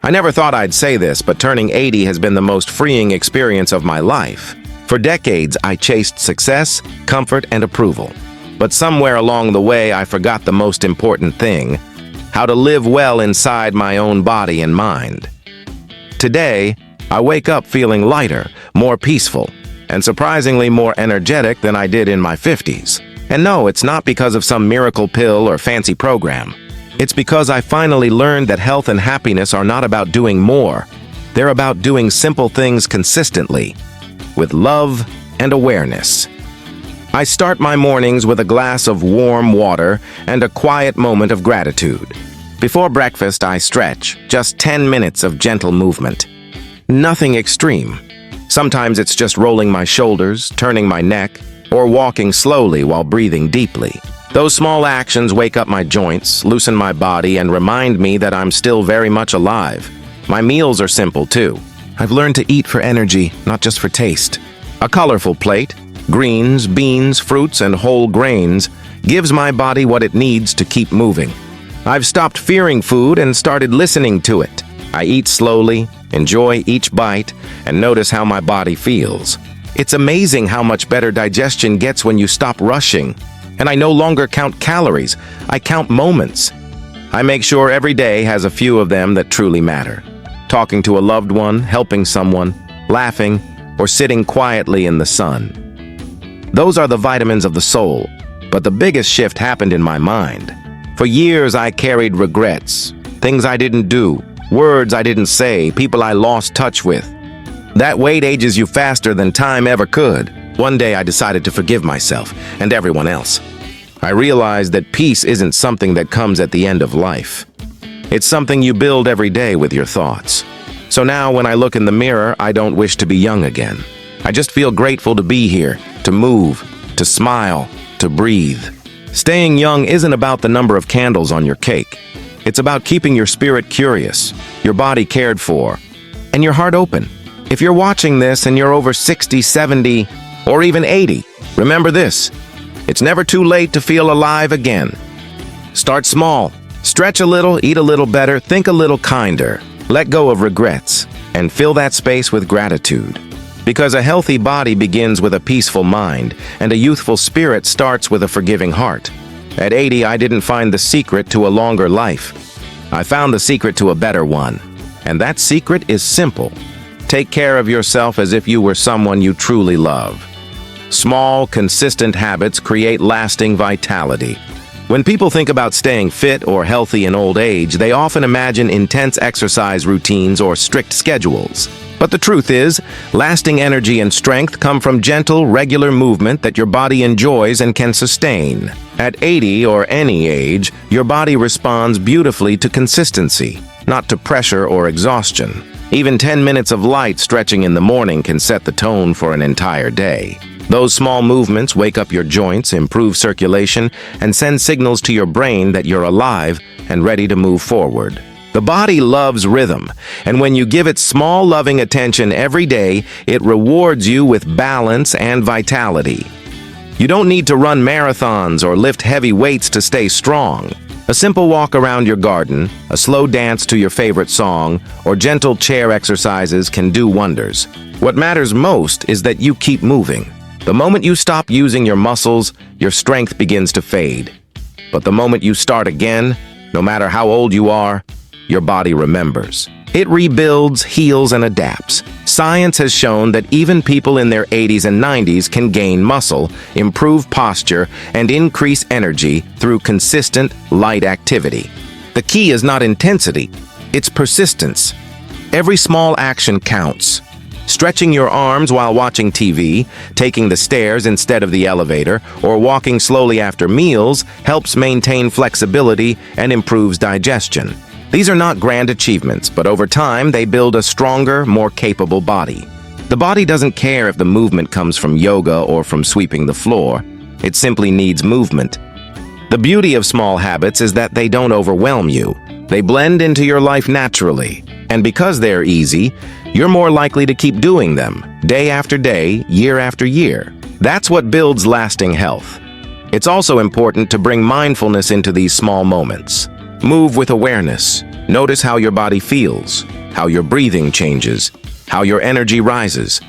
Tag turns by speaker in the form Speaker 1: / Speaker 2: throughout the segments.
Speaker 1: I never thought I'd say this, but turning 80 has been the most freeing experience of my life. For decades, I chased success, comfort, and approval. But somewhere along the way, I forgot the most important thing: how to live well inside my own body and mind. Today, I wake up feeling lighter, more peaceful, and surprisingly more energetic than I did in my 50s. And no, it's not because of some miracle pill or fancy program. It's because I finally learned that health and happiness are not about doing more. They're about doing simple things consistently, with love and awareness. I start my mornings with a glass of warm water and a quiet moment of gratitude. Before breakfast, I stretch, just 10 minutes of gentle movement. Nothing extreme. Sometimes it's just rolling my shoulders, turning my neck, or walking slowly while breathing deeply. Those small actions wake up my joints, loosen my body, and remind me that I'm still very much alive. My meals are simple, too. I've learned to eat for energy, not just for taste. A colorful plate, greens, beans, fruits, and whole grains, gives my body what it needs to keep moving. I've stopped fearing food and started listening to it. I eat slowly, enjoy each bite, and notice how my body feels. It's amazing how much better digestion gets when you stop rushing. And I no longer count calories, I count moments. I make sure every day has a few of them that truly matter. Talking to a loved one, helping someone, laughing, or sitting quietly in the sun. Those are the vitamins of the soul, but the biggest shift happened in my mind. For years I carried regrets, things I didn't do, words I didn't say, people I lost touch with. That weight ages you faster than time ever could. One day I decided to forgive myself and everyone else. I realized that peace isn't something that comes at the end of life. It's something you build every day with your thoughts. So now when I look in the mirror, I don't wish to be young again. I just feel grateful to be here, to move, to smile, to breathe. Staying young isn't about the number of candles on your cake. It's about keeping your spirit curious, your body cared for, and your heart open. If you're watching this and you're over 60, 70, or even 80, remember this: it's never too late to feel alive again. Start small, stretch a little, eat a little better, think a little kinder, let go of regrets, and fill that space with gratitude. Because a healthy body begins with a peaceful mind, and a youthful spirit starts with a forgiving heart. At 80, I didn't find the secret to a longer life. I found the secret to a better one. And that secret is simple. Take care of yourself as if you were someone you truly love. Small, consistent habits create lasting vitality. When people think about staying fit or healthy in old age, they often imagine intense exercise routines or strict schedules. But the truth is, lasting energy and strength come from gentle, regular movement that your body enjoys and can sustain. At 80 or any age, your body responds beautifully to consistency, not to pressure or exhaustion. Even 10 minutes of light stretching in the morning can set the tone for an entire day. Those small movements wake up your joints, improve circulation, and send signals to your brain that you're alive and ready to move forward. The body loves rhythm, and when you give it small, loving attention every day, it rewards you with balance and vitality. You don't need to run marathons or lift heavy weights to stay strong. A simple walk around your garden, a slow dance to your favorite song, or gentle chair exercises can do wonders. What matters most is that you keep moving. The moment you stop using your muscles, your strength begins to fade. But the moment you start again, no matter how old you are, your body remembers. It rebuilds, heals, and adapts. Science has shown that even people in their 80s and 90s can gain muscle, improve posture, and increase energy through consistent, light activity. The key is not intensity, it's persistence. Every small action counts. Stretching your arms while watching TV, taking the stairs instead of the elevator, or walking slowly after meals helps maintain flexibility and improves digestion. These are not grand achievements, but over time they build a stronger, more capable body. The body doesn't care if the movement comes from yoga or from sweeping the floor. It simply needs movement. The beauty of small habits is that they don't overwhelm you. They blend into your life naturally. And because they're easy, you're more likely to keep doing them, day after day, year after year. That's what builds lasting health. It's also important to bring mindfulness into these small moments. Move with awareness. Notice how your body feels, how your breathing changes, how your energy rises.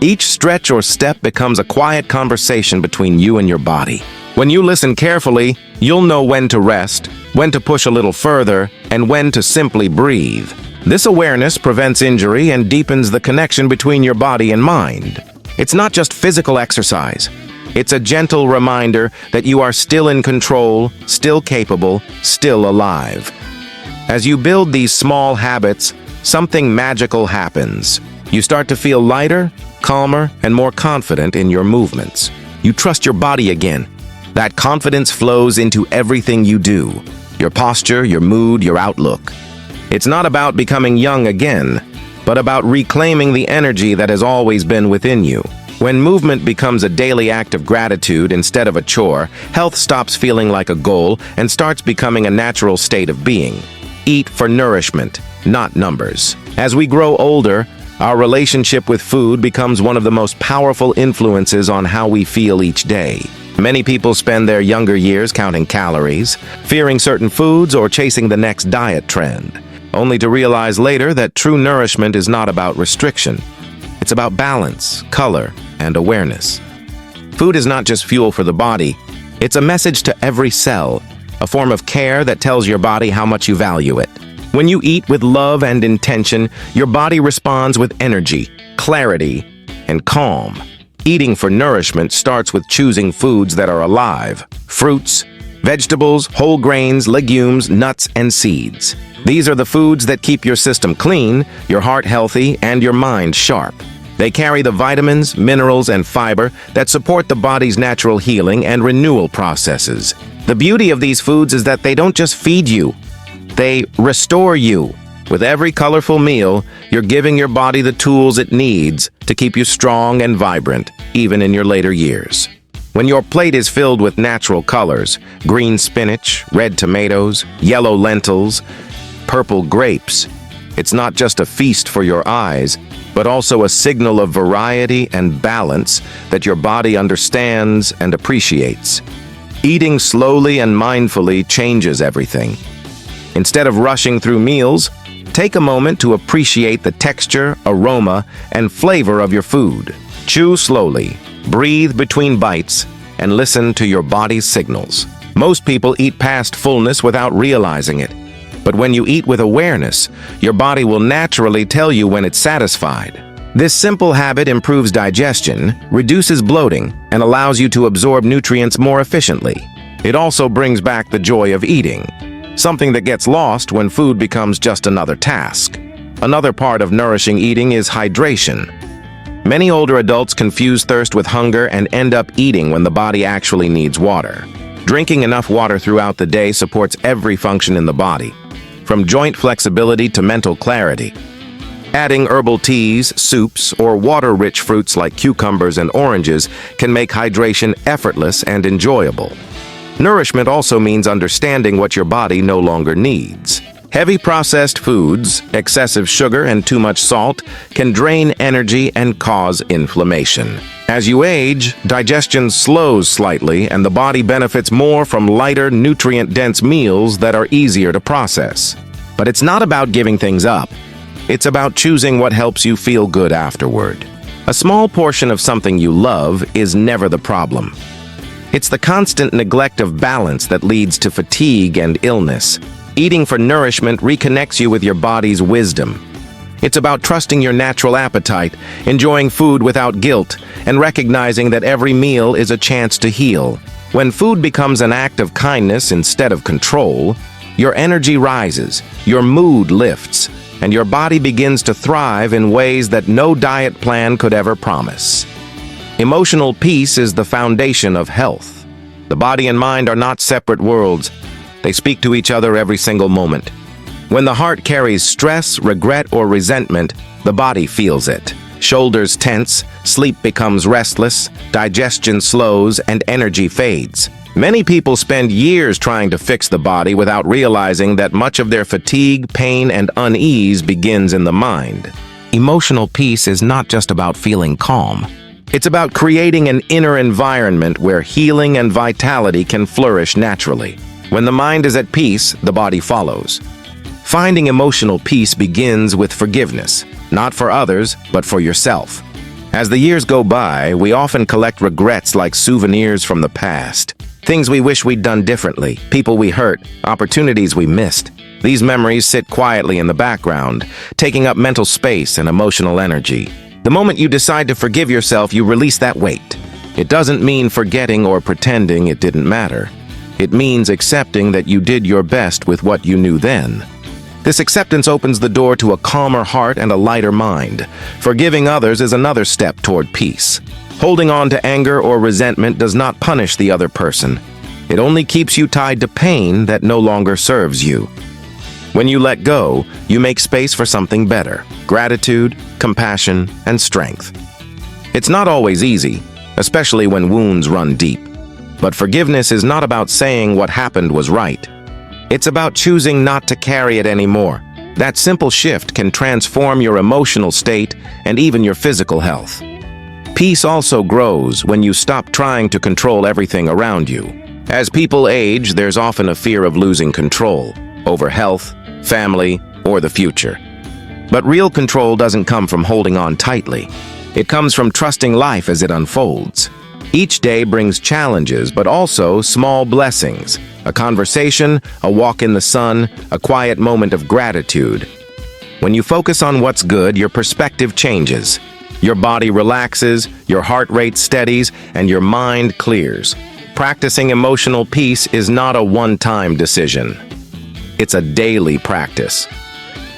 Speaker 1: Each stretch or step becomes a quiet conversation between you and your body. When you listen carefully, you'll know when to rest, when to push a little further, and when to simply breathe. This awareness prevents injury and deepens the connection between your body and mind. It's not just physical exercise. It's a gentle reminder that you are still in control, still capable, still alive. As you build these small habits, something magical happens. You start to feel lighter, calmer, and more confident in your movements. You trust your body again. That confidence flows into everything you do. Your posture, your mood, your outlook. It's not about becoming young again, but about reclaiming the energy that has always been within you. When movement becomes a daily act of gratitude instead of a chore, health stops feeling like a goal and starts becoming a natural state of being. Eat for nourishment, not numbers. As we grow older, our relationship with food becomes one of the most powerful influences on how we feel each day. Many people spend their younger years counting calories, fearing certain foods, or chasing the next diet trend, only to realize later that true nourishment is not about restriction. It's about balance, color, and awareness. Food is not just fuel for the body, it's a message to every cell, a form of care that tells your body how much you value it. When you eat with love and intention, your body responds with energy, clarity, and calm. Eating for nourishment starts with choosing foods that are alive: fruits, vegetables, whole grains, legumes, nuts, and seeds. These are the foods that keep your system clean, your heart healthy, and your mind sharp. They carry the vitamins, minerals, and fiber that support the body's natural healing and renewal processes. The beauty of these foods is that they don't just feed you, they restore you. With every colorful meal, you're giving your body the tools it needs to keep you strong and vibrant, even in your later years. When your plate is filled with natural colors, green spinach, red tomatoes, yellow lentils, purple grapes, it's not just a feast for your eyes, but also a signal of variety and balance that your body understands and appreciates. Eating slowly and mindfully changes everything. Instead of rushing through meals, take a moment to appreciate the texture, aroma, and flavor of your food. Chew slowly, breathe between bites, and listen to your body's signals. Most people eat past fullness without realizing it. But when you eat with awareness, your body will naturally tell you when it's satisfied. This simple habit improves digestion, reduces bloating, and allows you to absorb nutrients more efficiently. It also brings back the joy of eating, something that gets lost when food becomes just another task. Another part of nourishing eating is hydration. Many older adults confuse thirst with hunger and end up eating when the body actually needs water. Drinking enough water throughout the day supports every function in the body, from joint flexibility to mental clarity. Adding herbal teas, soups, or water-rich fruits like cucumbers and oranges can make hydration effortless and enjoyable. Nourishment also means understanding what your body no longer needs. Heavy processed foods, excessive sugar, and too much salt can drain energy and cause inflammation. As you age, digestion slows slightly, and the body benefits more from lighter, nutrient-dense meals that are easier to process. But it's not about giving things up. It's about choosing what helps you feel good afterward. A small portion of something you love is never the problem. It's the constant neglect of balance that leads to fatigue and illness. Eating for nourishment reconnects you with your body's wisdom. It's about trusting your natural appetite, enjoying food without guilt, and recognizing that every meal is a chance to heal. When food becomes an act of kindness instead of control, your energy rises, your mood lifts, and your body begins to thrive in ways that no diet plan could ever promise. Emotional peace is the foundation of health. The body and mind are not separate worlds. They speak to each other every single moment. When the heart carries stress, regret, or resentment, the body feels it. Shoulders tense, sleep becomes restless, digestion slows, and energy fades. Many people spend years trying to fix the body without realizing that much of their fatigue, pain, and unease begins in the mind. Emotional peace is not just about feeling calm. It's about creating an inner environment where healing and vitality can flourish naturally. When the mind is at peace, the body follows. Finding emotional peace begins with forgiveness, not for others, but for yourself. As the years go by, we often collect regrets like souvenirs from the past. Things we wish we'd done differently, people we hurt, opportunities we missed. These memories sit quietly in the background, taking up mental space and emotional energy. The moment you decide to forgive yourself, you release that weight. It doesn't mean forgetting or pretending it didn't matter. It means accepting that you did your best with what you knew then. This acceptance opens the door to a calmer heart and a lighter mind. Forgiving others is another step toward peace. Holding on to anger or resentment does not punish the other person. It only keeps you tied to pain that no longer serves you. When you let go, you make space for something better: gratitude, compassion, and strength. It's not always easy, especially when wounds run deep. But forgiveness is not about saying what happened was right. It's about choosing not to carry it anymore. That simple shift can transform your emotional state and even your physical health. Peace also grows when you stop trying to control everything around you. As people age, there's often a fear of losing control over health, family, or the future. But real control doesn't come from holding on tightly. It comes from trusting life as it unfolds. Each day brings challenges, but also small blessings. A conversation, a walk in the sun, a quiet moment of gratitude. When you focus on what's good, your perspective changes. Your body relaxes, your heart rate steadies, and your mind clears. Practicing emotional peace is not a one-time decision. It's a daily practice.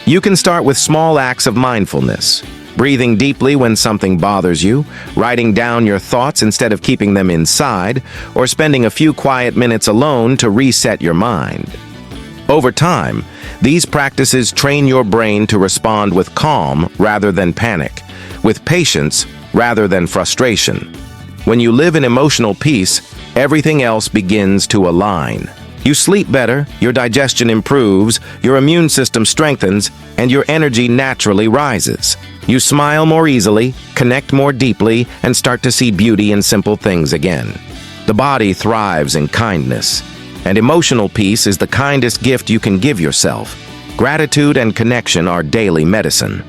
Speaker 1: You can start with small acts of mindfulness. Breathing deeply when something bothers you, writing down your thoughts instead of keeping them inside, or spending a few quiet minutes alone to reset your mind. Over time, these practices train your brain to respond with calm rather than panic, with patience rather than frustration. When you live in emotional peace, everything else begins to align. You sleep better, your digestion improves, your immune system strengthens, and your energy naturally rises. You smile more easily, connect more deeply, and start to see beauty in simple things again. The body thrives in kindness, and emotional peace is the kindest gift you can give yourself. Gratitude and connection are daily medicine.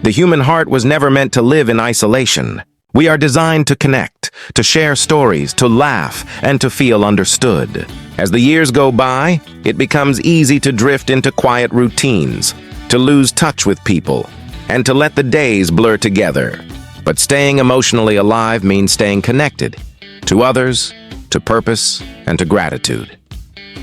Speaker 1: The human heart was never meant to live in isolation. We are designed to connect, to share stories, to laugh, and to feel understood. As the years go by, it becomes easy to drift into quiet routines, to lose touch with people, and to let the days blur together. But staying emotionally alive means staying connected to others, to purpose, and to gratitude.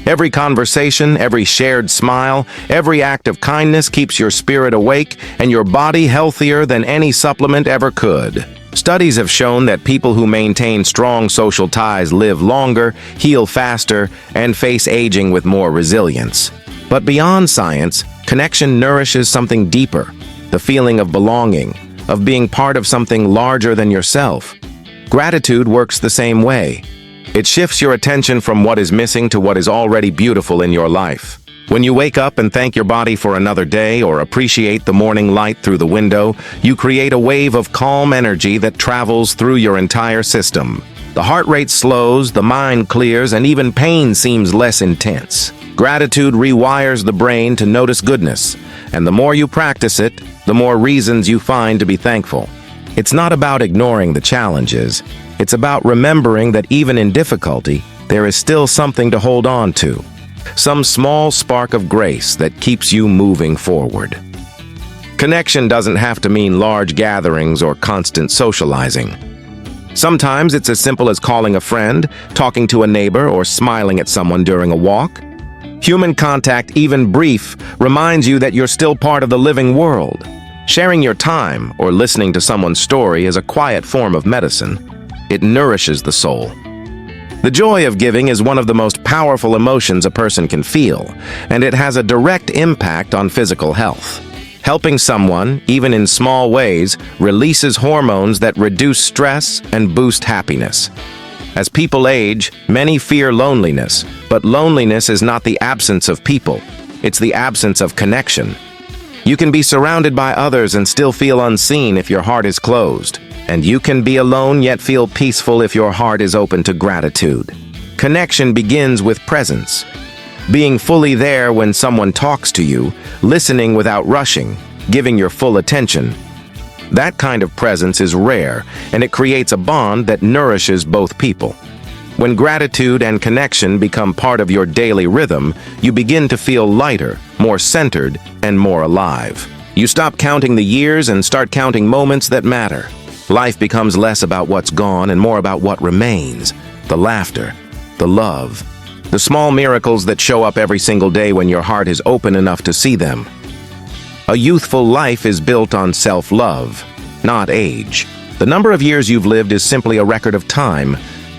Speaker 1: Every conversation, every shared smile, every act of kindness keeps your spirit awake and your body healthier than any supplement ever could. Studies have shown that people who maintain strong social ties live longer, heal faster, and face aging with more resilience. But beyond science, connection nourishes something deeper: the feeling of belonging, of being part of something larger than yourself. Gratitude works the same way. It shifts your attention from what is missing to what is already beautiful in your life. When you wake up and thank your body for another day or appreciate the morning light through the window, you create a wave of calm energy that travels through your entire system. The heart rate slows, the mind clears, and even pain seems less intense. Gratitude rewires the brain to notice goodness, and the more you practice it, the more reasons you find to be thankful. It's not about ignoring the challenges. It's about remembering that even in difficulty, there is still something to hold on to. Some small spark of grace that keeps you moving forward. Connection doesn't have to mean large gatherings or constant socializing. Sometimes it's as simple as calling a friend, talking to a neighbor, or smiling at someone during a walk. Human contact, even brief, reminds you that you're still part of the living world. Sharing your time or listening to someone's story is a quiet form of medicine. It nourishes the soul. The joy of giving is one of the most powerful emotions a person can feel, and it has a direct impact on physical health. Helping someone, even in small ways, releases hormones that reduce stress and boost happiness. As people age, many fear loneliness, but loneliness is not the absence of people. It's the absence of connection. You can be surrounded by others and still feel unseen if your heart is closed. And you can be alone yet feel peaceful if your heart is open to gratitude. Connection begins with presence. being fully there when someone talks to you, listening without rushing, giving your full attention. That kind of presence is rare, and it creates a bond that nourishes both people. When gratitude and connection become part of your daily rhythm, you begin to feel lighter, more centered, and more alive. You stop counting the years and start counting moments that matter. Life becomes less about what's gone and more about what remains. The laughter, the love, the small miracles that show up every single day when your heart is open enough to see them. A youthful life is built on self-love, not age. The number of years you've lived is simply a record of time,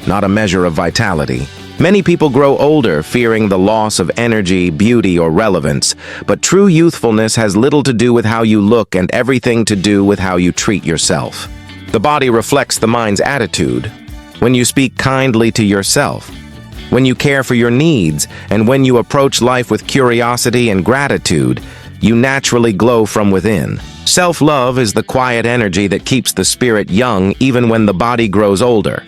Speaker 1: not a measure of vitality. Many people grow older fearing the loss of energy, beauty, or relevance, but true youthfulness has little to do with how you look and everything to do with how you treat yourself. The body reflects the mind's attitude. When you speak kindly to yourself, when you care for your needs, and when you approach life with curiosity and gratitude, you naturally glow from within. Self-love is the quiet energy that keeps the spirit young even when the body grows older.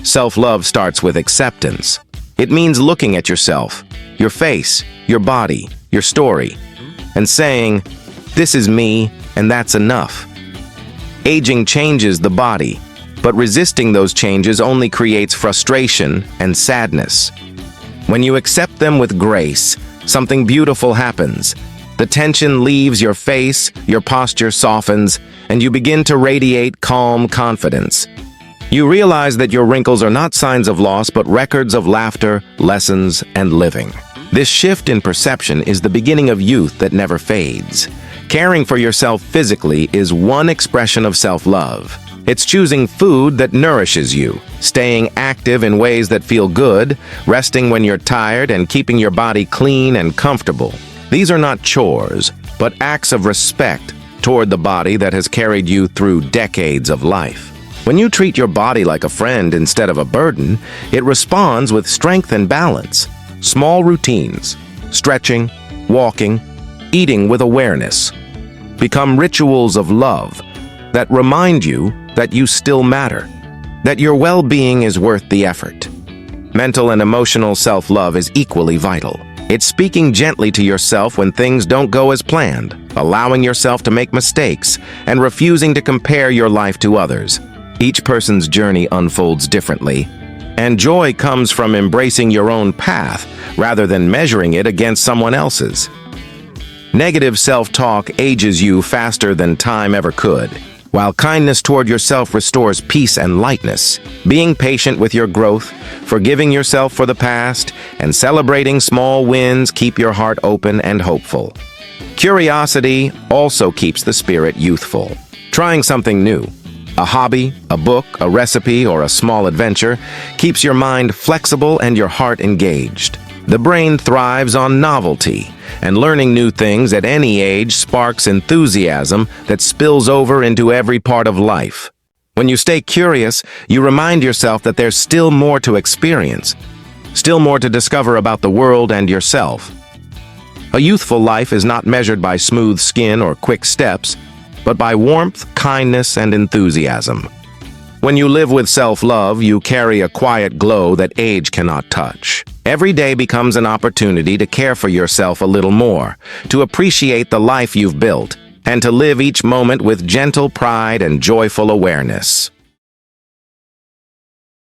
Speaker 1: Self-love starts with acceptance. It means looking at yourself, your face, your body, your story, and saying, "This is me, and that's enough." Aging changes the body, but resisting those changes only creates frustration and sadness. When you accept them with grace, something beautiful happens. The tension leaves your face, your posture softens, and you begin to radiate calm confidence. You realize that your wrinkles are not signs of loss, but records of laughter, lessons, and living. This shift in perception is the beginning of youth that never fades. Caring for yourself physically is one expression of self-love. It's choosing food that nourishes you, staying active in ways that feel good, resting when you're tired, and keeping your body clean and comfortable. These are not chores, but acts of respect toward the body that has carried you through decades of life. When you treat your body like a friend instead of a burden, it responds with strength and balance. Small routines, stretching, walking, eating with awareness, become rituals of love that remind you that you still matter, that your well-being is worth the effort. Mental and emotional self-love is equally vital. It's speaking gently to yourself when things don't go as planned, allowing yourself to make mistakes, and refusing to compare your life to others. Each person's journey unfolds differently, and joy comes from embracing your own path rather than measuring it against someone else's. Negative self-talk ages you faster than time ever could, while kindness toward yourself restores peace and lightness. Being patient with your growth, forgiving yourself for the past, and celebrating small wins keep your heart open and hopeful. Curiosity also keeps the spirit youthful. Trying something new, a hobby, a book, a recipe, or a small adventure, keeps your mind flexible and your heart engaged. The brain thrives on novelty, and learning new things at any age sparks enthusiasm that spills over into every part of life. When you stay curious, you remind yourself that there's still more to experience, still more to discover about the world and yourself. A youthful life is not measured by smooth skin or quick steps, but by warmth, kindness, and enthusiasm. When you live with self-love, you carry a quiet glow that age cannot touch. Every day becomes an opportunity to care for yourself a little more, to appreciate the life you've built, and to live each moment with gentle pride and joyful awareness.